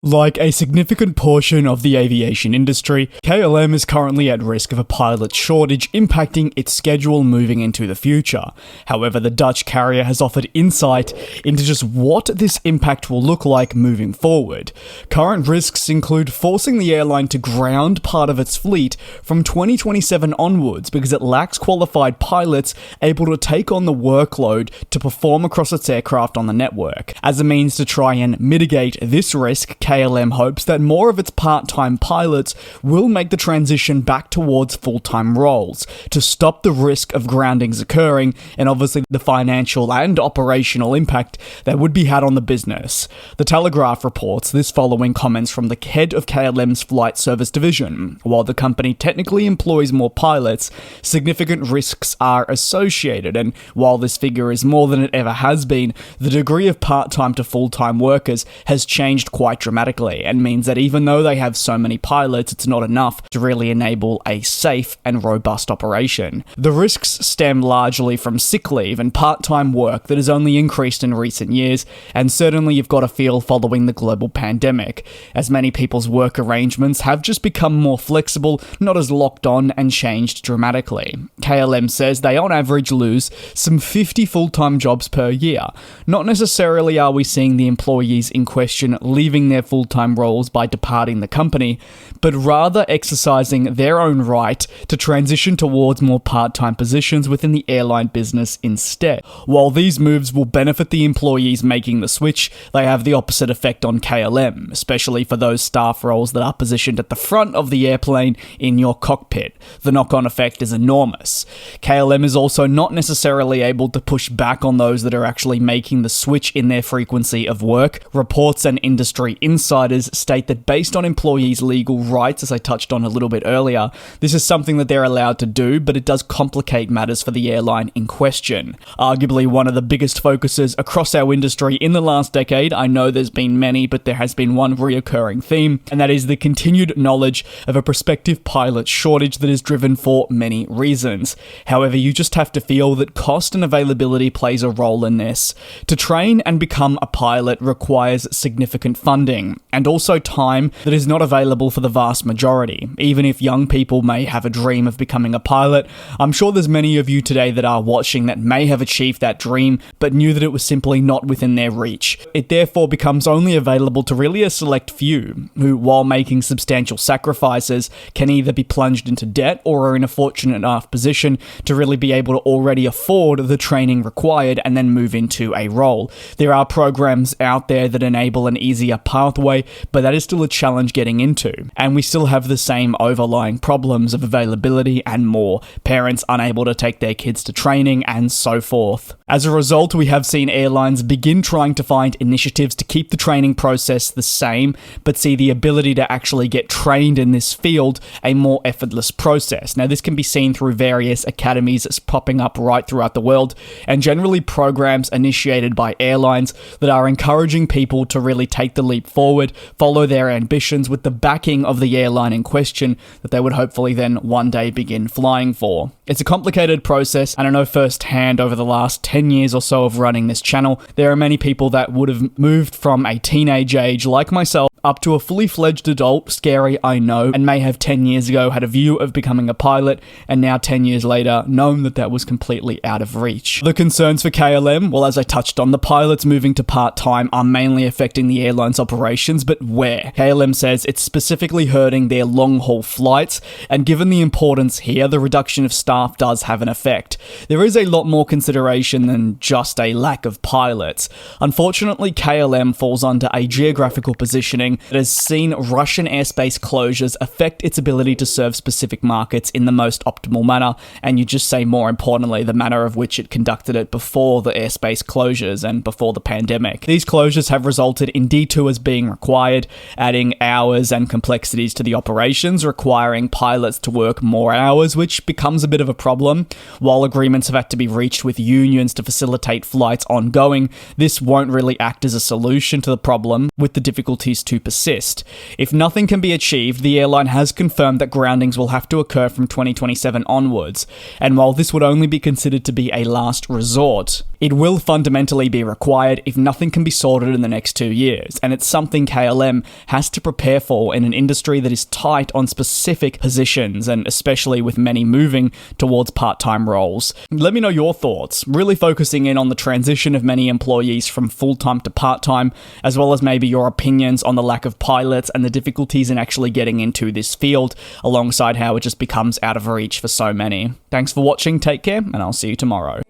Like a significant portion of the aviation industry, KLM is currently at risk of a pilot shortage impacting its schedule moving into the future. However, the Dutch carrier has offered insight into just what this impact will look like moving forward. Current risks include forcing the airline to ground part of its fleet from 2027 onwards because it lacks qualified pilots able to take on the workload to perform across its aircraft on the network. As a means to try and mitigate this risk, KLM hopes that more of its part-time pilots will make the transition back towards full-time roles to stop the risk of groundings occurring and obviously the financial and operational impact that would be had on the business. The Telegraph reports this following comments from the head of KLM's flight service division. While the company technically employs more pilots, significant risks are associated, and while this figure is more than it ever has been, the degree of part-time to full-time workers has changed quite dramatically and means that even though they have so many pilots, it's not enough to really enable a safe and robust operation. The risks stem largely from sick leave and part-time work that has only increased in recent years, and certainly you've got to feel following the global pandemic, as many people's work arrangements have just become more flexible, not as locked on, and changed dramatically. KLM says they on average lose some 50 full-time jobs per year. Not necessarily are we seeing the employees in question leaving their full-time roles by departing the company, but rather exercising their own right to transition towards more part-time positions within the airline business instead. While these moves will benefit the employees making the switch, they have the opposite effect on KLM, especially for those staff roles that are positioned at the front of the airplane in your cockpit. The knock-on effect is enormous. KLM is also not necessarily able to push back on those that are actually making the switch in their frequency of work. Reports and industry insiders state that based on employees' legal rights, as I touched on a little bit earlier, this is something that they're allowed to do, but it does complicate matters for the airline in question. Arguably one of the biggest focuses across our industry in the last decade, I know there's been many, but there has been one reoccurring theme, and that is the continued knowledge of a prospective pilot shortage that is driven for many reasons. However, you just have to feel that cost and availability plays a role in this. To train and become a pilot requires significant funding, and also time that is not available for the vast majority. Even if young people may have a dream of becoming a pilot, I'm sure there's many of you today that are watching that may have achieved that dream, but knew that it was simply not within their reach. It therefore becomes only available to really a select few, who, while making substantial sacrifices, can either be plunged into debt or are in a fortunate enough position to really be able to already afford the training required and then move into a role. There are programs out there that enable an easier pathway, but that is still a challenge getting into, and we still have the same overlying problems of availability and more, parents unable to take their kids to training and so forth. As a result, we have seen airlines begin trying to find initiatives to keep the training process the same, but see the ability to actually get trained in this field a more effortless process. Now, this can be seen through various academies that's popping up right throughout the world, and generally programs initiated by airlines that are encouraging people to really take the leap forward, follow their ambitions with the backing of the airline in question that they would hopefully then one day begin flying for. It's a complicated process, and I know firsthand over the last 10 years or so of running this channel, there are many people that would have moved from a teenage age like myself up to a fully fledged adult, scary I know, and may have 10 years ago had a view of becoming a pilot, and now 10 years later known that that was completely out of reach. The concerns for KLM, well, as I touched on, the pilots moving to part-time are mainly affecting the airline's operations, but where? KLM says it's specifically hurting their long-haul flights, and given the importance here, the reduction of staff does have an effect. There is a lot more consideration than just a lack of pilots. Unfortunately, KLM falls under a geographical positioning that has seen Russian airspace closures affect its ability to serve specific markets in the most optimal manner, and you just say more importantly, the manner of which it conducted it before the airspace closures and before the pandemic. These closures have resulted in detours being required, adding hours and complexities to the operations, requiring pilots to work more hours, which becomes a bit of a problem. While agreements have had to be reached with unions to facilitate flights ongoing, this won't really act as a solution to the problem, with the difficulties to persist. If nothing can be achieved, the airline has confirmed that groundings will have to occur from 2027 onwards, and while this would only be considered to be a last resort, It will fundamentally be required if nothing can be sorted in the next 2 years, and it's something KLM has to prepare for in an industry that is tight on specific positions, and especially with many moving towards part-time roles. Let me know your thoughts, really focusing in on the transition of many employees from full-time to part-time, as well as maybe your opinions on the lack of pilots and the difficulties in actually getting into this field, alongside how it just becomes out of reach for so many. Thanks for watching, take care, and I'll see you tomorrow.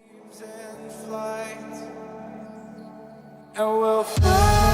And we'll fly.